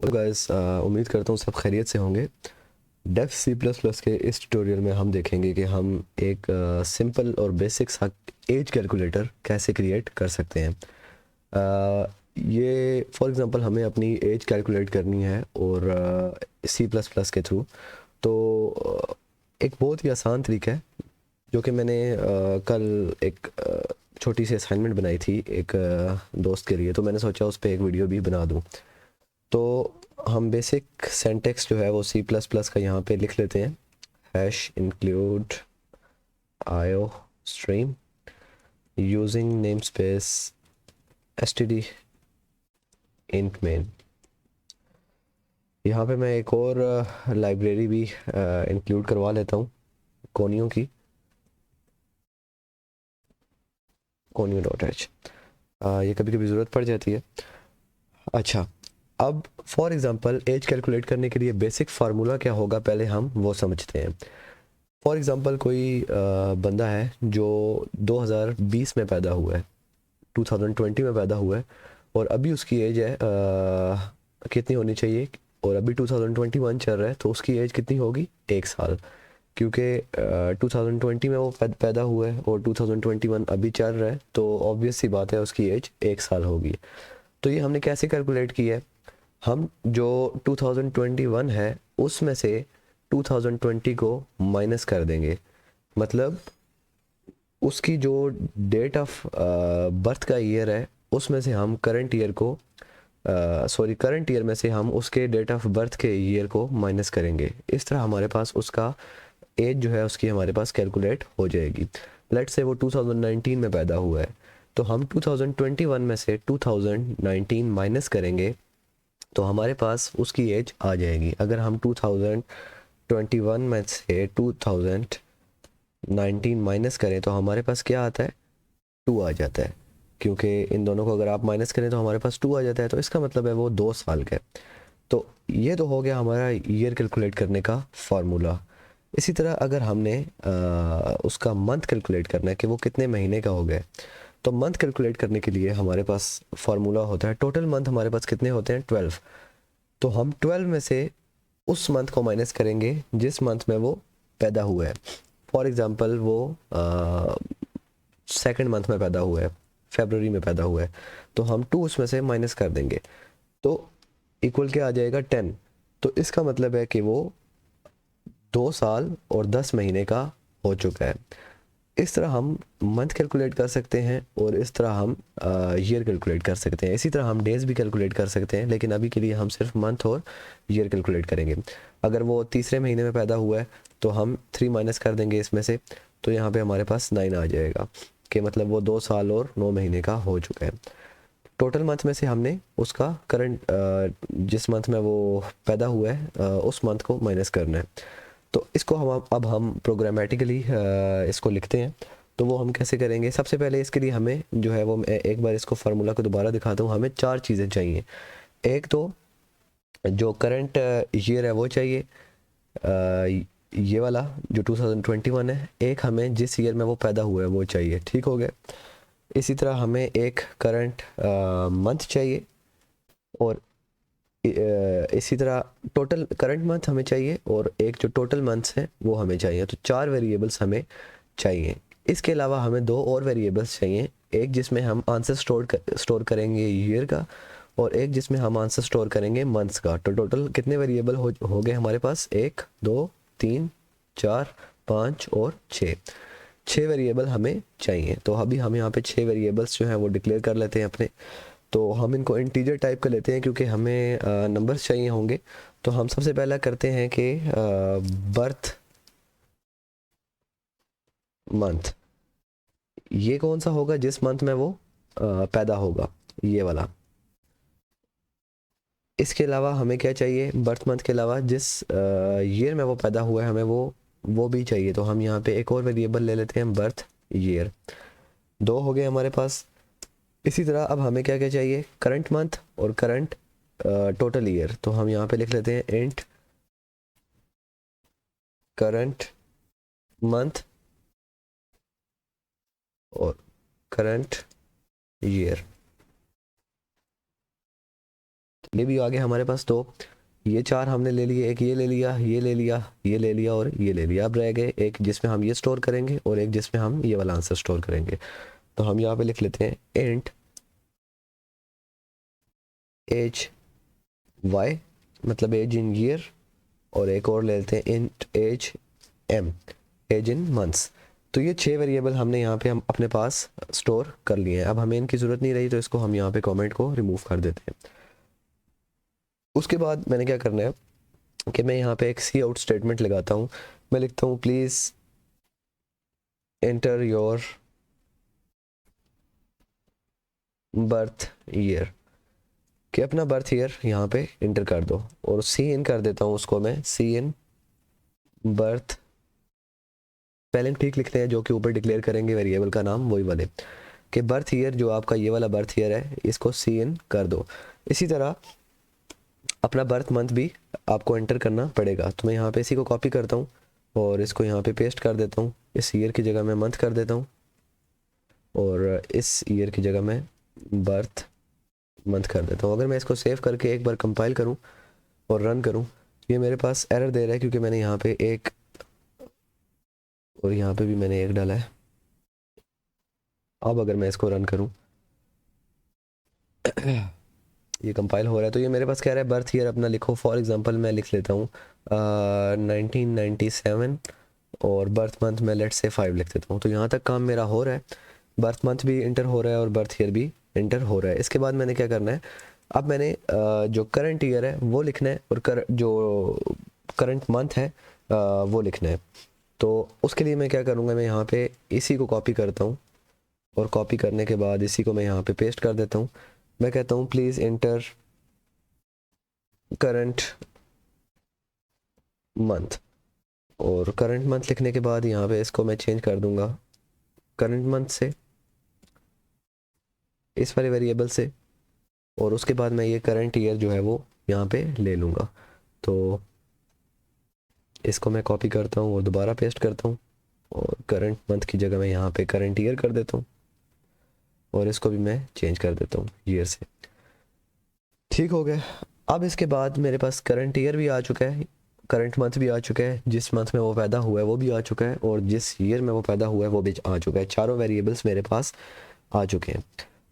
तो गाइस उम्मीद करता हूँ सब खैरियत से होंगे। डेफ सी प्लस प्लस के इस ट्यूटोरियल में हम देखेंगे कि हम एक सिंपल और बेसिक सा एज कैलकुलेटर कैसे क्रिएट कर सकते हैं। ये फॉर एग्जांपल हमें अपनी एज कैलकुलेट करनी है और सी प्लस प्लस के थ्रू। तो एक बहुत ही आसान तरीका है जो कि मैंने कल एक छोटी सी असाइनमेंट बनाई थी एक दोस्त के लिए, तो मैंने सोचा उस पर एक वीडियो भी बना दूँ। तो हम बेसिक सेंटेक्स जो है वो सी प्लस प्लस का यहाँ पे लिख लेते हैं। हैश इंक्लूड आयो stream using name space std int main। यहाँ पे मैं एक और लाइब्रेरी भी इंक्लूड करवा लेता हूँ, कोनियो की, कोनियो डॉट एच। ये कभी कभी ज़रूरत पड़ जाती है। अच्छा, अब फॉर एग्ज़ाम्पल एज कैलकुलेट करने के लिए बेसिक फार्मूला क्या होगा पहले हम वो समझते हैं। फॉर एग्ज़ाम्पल कोई बंदा है जो 2020 में पैदा हुआ है, 2020 में पैदा हुआ है, और अभी उसकी एज है कितनी होनी चाहिए, और अभी 2021 चल रहा है तो उसकी एज कितनी होगी, 1 साल। क्योंकि 2020 में वो पैदा हुआ है और 2021 अभी चल रहा है, तो ऑब्वियस सी बात है उसकी एज 1 साल होगी। तो ये हमने कैसे कैलकुलेट किया है, हम जो 2021 है उसमें से 2020 को माइनस कर देंगे। मतलब उसकी जो डेट ऑफ बर्थ का ईयर है उसमें से हम करंट ईयर को करंट ईयर में से हम उसके डेट ऑफ बर्थ के ईयर को माइनस करेंगे। इस तरह हमारे पास उसका एज जो है उसकी हमारे पास कैलकुलेट हो जाएगी। लेट्स से वो 2019 में पैदा हुआ है, तो हम 2021 में से 2019 माइनस करेंगे तो हमारे पास उसकी एज आ जाएगी। अगर हम 2021 में से 2019 माइनस करें तो हमारे पास क्या आता है, 2 आ जाता है। क्योंकि इन दोनों को अगर आप माइनस करें तो हमारे पास 2 आ जाता है, तो इसका मतलब है वो 2 साल का है। तो ये तो हो गया हमारा ईयर कैलकुलेट करने का फार्मूला। इसी तरह अगर हमने उसका मंथ कैलकुलेट करना है कि वो कितने महीने का हो गया, तो मंथ कैलकुलेट करने के लिए हमारे पास फार्मूला होता है, टोटल मंथ हमारे पास कितने होते हैं, 12। तो हम 12 में से उस मंथ को माइनस करेंगे जिस मंथ में वो पैदा हुआ है। फॉर एग्ज़ाम्पल वो सेकंड मंथ में पैदा हुआ है, फेबररी में पैदा हुआ है, तो हम 2 उसमें से माइनस कर देंगे तो इक्वल क्या आ जाएगा, 10। तो इसका मतलब है कि वो 2 साल और 10 महीने का हो चुका है। इस तरह हम मंथ कैलकुलेट कर सकते हैं और इस तरह हम ईयर कैलकुलेट कर सकते हैं। इसी तरह हम डेज़ भी कैलकुलेट कर सकते हैं, लेकिन अभी के लिए हम सिर्फ मंथ और ईयर कैलकुलेट करेंगे। अगर वो तीसरे महीने में पैदा हुआ है तो हम 3 माइनस कर देंगे इसमें से, तो यहाँ पे हमारे पास 9 आ जाएगा, कि मतलब वो 2 साल और 9 महीने का हो चुका है। टोटल मंथ में से हमने उसका करंट जिस मंथ में वो पैदा हुआ है उस मंथ को माइनस करना है। तो इसको हम प्रोग्रामेटिकली इसको लिखते हैं। तो वो हम कैसे करेंगे, सबसे पहले इसके लिए हमें जो है वो, मैं एक बार इसको फार्मूला को दोबारा दिखाता हूँ। हमें 4 चीज़ें चाहिए। एक तो जो करंट ईयर है वो चाहिए, ये वाला जो 2021 है। एक हमें जिस ईयर में वो पैदा हुआ है वो चाहिए, ठीक हो गया। इसी तरह हमें एक करंट मंथ चाहिए, और इसी तरह टोटल करंट मंथ हमें चाहिए, और एक जो टोटल मंथ्स हैं वो हमें चाहिए। तो 4 वेरिएबल्स हमें चाहिए। इसके अलावा हमें 2 और वेरिएबल्स चाहिए, एक जिसमें हम आंसर स्टोर करेंगे ईयर का, और एक जिसमें हम आंसर स्टोर करेंगे मंथ्स का। तो टोटल कितने वेरिएबल हो गए हमारे पास, 1 2 3 4 5 और 6। 6 वेरिएबल हमें चाहिए। तो अभी हम यहाँ पे 6 वेरिएबल्स जो हैं वो डिक्लेयर कर लेते हैं अपने। तो हम इनको इंटीजर टाइप कर लेते हैं क्योंकि हमें नंबर्स चाहिए होंगे। तो हम सबसे पहला करते हैं कि बर्थ मंथ, ये कौन सा होगा, जिस मंथ में वो पैदा होगा, ये वाला। इसके अलावा हमें क्या चाहिए, बर्थ मंथ के अलावा जिस ईयर में वो पैदा हुआ है हमें वो भी चाहिए। तो हम यहाँ पे एक और वेरिएबल ले लेते हैं, बर्थ ईयर। 2 हो गए हमारे पास। इसी तरह अब हमें क्या क्या चाहिए, करंट मंथ और करंट टोटल ईयर। तो हम यहाँ पे लिख लेते हैं इंट करंट मंथ और करंट ईयर। ये भी आ गया हमारे पास। तो ये 4 हमने ले लिए, एक ये ले लिया, ये ले लिया, ये ले लिया और ये ले लिया। अब रह गए एक जिसमें हम ये स्टोर करेंगे और एक जिसमें हम ये वाला आंसर स्टोर करेंगे। तो हम यहाँ पे लिख लेते हैं इंट एज वाई, मतलब एज इन ईयर, और एक और ले लेते हैं int age M, age in months. तो ये 6 वेरिएबल हमने यहाँ पे हम अपने पास स्टोर कर लिए हैं। अब हमें इनकी ज़रूरत नहीं रही, तो इसको हम यहाँ पे कमेंट को रिमूव कर देते हैं। उसके बाद मैंने क्या करना है कि मैं यहाँ पे एक सी आउट स्टेटमेंट लगाता हूँ। मैं लिखता हूँ please enter your birth year, कि अपना बर्थ ईयर यहाँ पे इंटर कर दो। और सी इन कर देता हूँ उसको मैं, सी इन बर्थ, पहले हम ठीक लिखते हैं जो कि ऊपर डिक्लेयर करेंगे वेरिएबल का नाम वही वाले, कि बर्थ ईयर जो आपका ये वाला बर्थ ईयर है इसको सी इन कर दो। इसी तरह अपना बर्थ मंथ भी आपको एंटर करना पड़ेगा। तो मैं यहाँ पे इसी को कॉपी करता हूँ और इसको यहाँ पे पेस्ट कर देता हूँ। इस ईयर की जगह मैं मंथ कर देता हूँ और इस ईयर की जगह मैं बर्थ मंथ कर देता हूँ। अगर मैं इसको सेव करके एक बार कंपाइल करूँ और रन करूँ, ये मेरे पास एरर दे रहा है क्योंकि मैंने यहाँ पे एक और यहाँ पे भी मैंने एक डाला है। अब अगर मैं इसको रन करूँ ये कंपाइल हो रहा है। तो ये मेरे पास कह रहा है बर्थ ईयर अपना लिखो। फॉर एग्जांपल मैं लिख लेता हूँ 1997 और बर्थ मंथ मैं लेट्स से 5 लिख देता हूँ। तो यहाँ तक काम मेरा हो रहा है, बर्थ मंथ भी इंटर हो रहा है और बर्थ ईयर भी इंटर हो रहा है। इसके बाद मैंने क्या करना है, अब मैंने जो करंट ईयर है वो लिखना है और जो करंट मंथ है वो लिखना है। तो उसके लिए मैं क्या करूँगा, मैं यहाँ पे इसी को कॉपी करता हूँ और कॉपी करने के बाद इसी को मैं यहाँ पे पेस्ट कर देता हूँ। मैं कहता हूँ प्लीज़ एंटर करंट मंथ, और करंट मंथ लिखने के बाद यहाँ पे इसको मैं चेंज कर दूंगा करंट मंथ से इस वाले वेरिएबल से, और उसके बाद मैं ये करंट ईयर जो है वो यहाँ पे ले लूँगा। तो इसको मैं कॉपी करता हूँ और दोबारा पेस्ट करता हूँ और करंट मंथ की जगह मैं यहाँ पे करंट ईयर कर देता हूँ और इसको भी मैं चेंज कर देता हूँ ईयर से। ठीक हो गया। अब इसके बाद मेरे पास करंट ईयर भी आ चुका है, करंट मंथ भी आ चुका है, जिस मंथ में वो पैदा हुआ है वो भी आ चुका है और जिस ईयर में वो पैदा हुआ है वो भी आ चुका है। चारों वेरिएबल्स मेरे पास आ चुके हैं।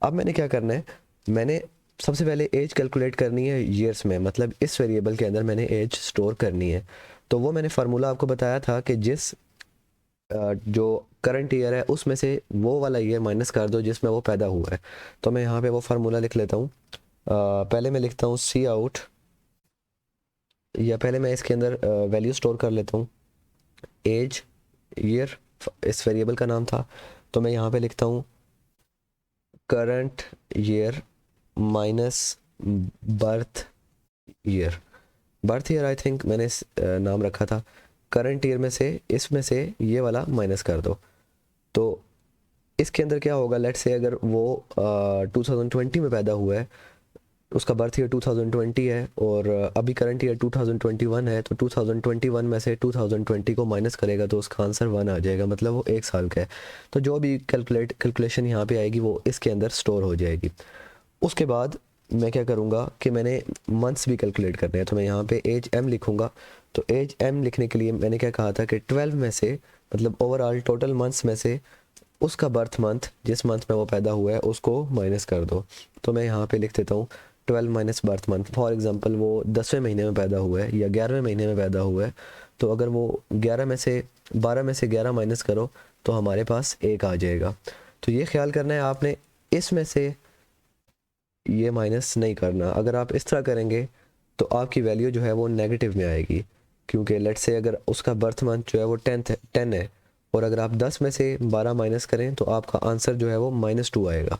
अब मैंने क्या करना है, मैंने सबसे पहले एज कैलकुलेट करनी है ईयर्स में, मतलब इस वेरिएबल के अंदर मैंने एज स्टोर करनी है। तो वो मैंने फार्मूला आपको बताया था कि जिस जो करंट ईयर है उसमें से वो वाला ईयर माइनस कर दो जिसमें वो पैदा हुआ है। तो मैं यहाँ पे वो फार्मूला लिख लेता हूँ। पहले मैं लिखता हूँ सी आउट, या पहले मैं इसके अंदर वैल्यू स्टोर कर लेता हूँ एज ईयर, इस वेरिएबल का नाम था। तो मैं यहाँ पे लिखता हूँ current year minus birth year. Birth year I think मैंने नाम रखा था। करंट ईयर में से इसमें से ये वाला माइनस कर दो। तो इसके अंदर क्या होगा, लेट्स से अगर वो 2020 में पैदा हुआ है, उसका बर्थ ईयर 2020 है और अभी करंट ईयर 2021 है, तो 2021 में से 2020 को माइनस करेगा तो उसका आंसर 1 आ जाएगा, मतलब वो 1 साल का है। तो जो भी कैलकुलेशन यहाँ पे आएगी वो इसके अंदर स्टोर हो जाएगी। उसके बाद मैं क्या करूँगा कि मैंने मंथ्स भी कैलकुलेट करने हैं। तो मैं यहाँ पे एज एम लिखूँगा। तो एज एम लिखने के लिए मैंने क्या कहा था कि 12 में से, मतलब ओवरऑल टोटल मंथ्स में से उसका बर्थ मंथ जिस मंथ में वो पैदा हुआ है उसको माइनस कर दो। तो मैं यहाँ पे लिख देता हूँ 12 minus birth month. For example वो 10वें महीने में पैदा हुआ है या 11वें महीने में पैदा हुआ है, तो अगर वो 12 में से 11 माइनस करो तो हमारे पास 1 आ जाएगा। तो ये ख्याल करना है आपने, इसमें से ये माइनस नहीं करना। अगर आप इस तरह करेंगे तो आपकी वैल्यू जो है वो नेगेटिव में आएगी, क्योंकि लेट्स से अगर उसका बर्थ मंथ जो है वो 10 है और अगर आप 10 में से 12 माइनस करें तो आपका आंसर जो है वो -2 आएगा।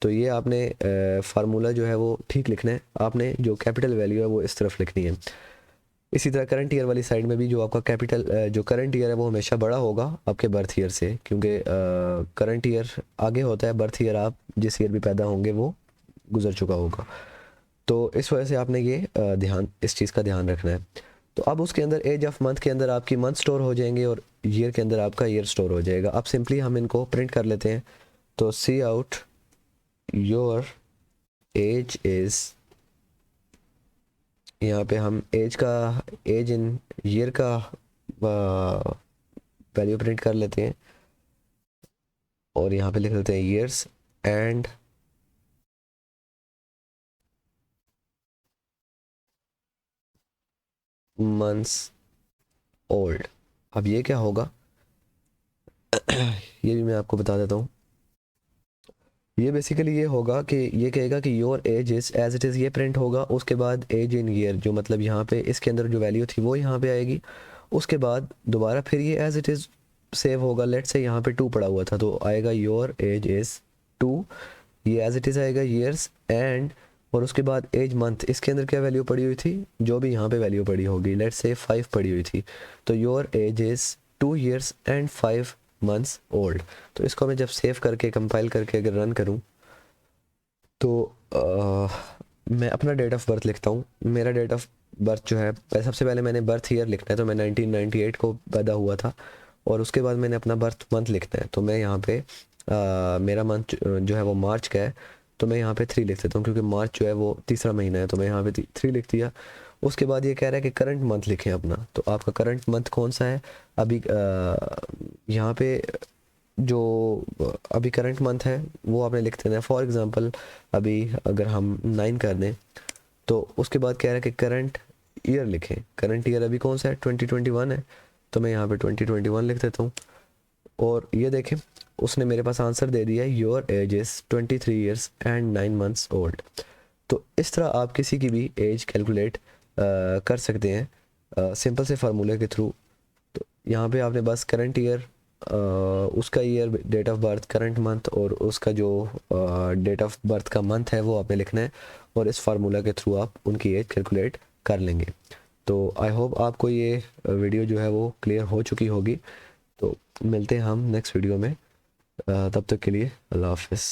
तो ये आपने फार्मूला जो है वो ठीक लिखना है, आपने जो कैपिटल वैल्यू है वो इस तरफ लिखनी है। इसी तरह करंट ईयर वाली साइड में भी जो आपका कैपिटल जो करंट ईयर है वो हमेशा बड़ा होगा आपके बर्थ ईयर से, क्योंकि करंट ईयर आगे होता है, बर्थ ईयर आप जिस ईयर भी पैदा होंगे वो गुजर चुका होगा। तो इस वजह से आपने ये इस चीज़ का ध्यान रखना है। तो अब उसके अंदर एज ऑफ मंथ के अंदर आपकी मंथ स्टोर हो जाएंगे और ईयर के अंदर आपका ईयर स्टोर हो जाएगा। अब सिंपली हम इनको प्रिंट कर लेते हैं। तो सी आउट योर एज इज़ यहाँ पे हम एज इन ईयर का वैल्यू प्रिंट कर लेते हैं और यहाँ पे लिख लेते हैं ईयर्स एंड मंथ्स ओल्ड। अब ये क्या होगा ये भी मैं आपको बता देता हूँ। ये बेसिकली ये होगा कि ये कहेगा कि your age is age it is, ये प्रिंट होगा। उसके बाद एज इन ईयर, जो मतलब यहाँ पे इसके अंदर जो वैल्यू थी वो यहाँ पे आएगी। उसके बाद दोबारा फिर ये एज इट इज़ सेव होगा। लेट से यहाँ पे 2 पड़ा हुआ था तो आएगा योर एज इज़ 2, ये एज इट इज़ आएगा ईयर्स एंड, और उसके बाद एज मंथ, इसके अंदर क्या वैल्यू पड़ी हुई थी, जो भी यहाँ पे वैल्यू पड़ी होगी, लेट से 5 पड़ी हुई थी, तो your age is 2 years and 5 months old. तो इसको मैं जब सेव करके कंपाइल करके अगर रन करूँ तो मैं अपना डेट ऑफ बर्थ लिखता हूँ। मेरा डेट ऑफ बर्थ जो है, सबसे पहले मैंने बर्थ ईयर लिखना है, तो मैं 1998 को पैदा हुआ था। और उसके बाद मैंने अपना बर्थ मंथ लिखना है, तो मैं यहाँ पे मेरा मंथ जो है वो मार्च का है, तो मैं यहाँ पे 3 लिख देता हूँ क्योंकि मार्च जो है वो तीसरा महीना है, तो मैं यहाँ पे 3 लिख दिया। उसके बाद ये कह रहा है कि करंट मंथ लिखें अपना, तो आपका करंट मंथ कौन सा है अभी, यहाँ पे जो अभी करंट मंथ है वो आपने लिख देना है। फॉर एग्ज़ाम्पल अभी अगर हम 9 कर दें तो उसके बाद कह रहा है कि करंट ईयर लिखें। करंट ईयर अभी कौन सा है, 2021 है, तो मैं यहाँ पे 2021 लिख देता हूँ। और ये देखें उसने मेरे पास आंसर दे दिया है, your age is 23 years and 9 months old. तो इस तरह आप किसी की भी एज कैलकुलेट कर सकते हैं सिंपल से फार्मूले के थ्रू। तो यहाँ पे आपने बस करंट ईयर, उसका year, date of birth, current month और उसका जो डेट ऑफ बर्थ का मंथ है वो आपने लिखना है, और इस फार्मूला के थ्रू आप उनकी एज कैलकुलेट कर लेंगे। तो आई होप आपको ये वीडियो जो है वो क्लियर हो चुकी होगी। तो मिलते हैं हम नेक्स्ट वीडियो में, तब तक के लिए अल्लाह हाफिज़।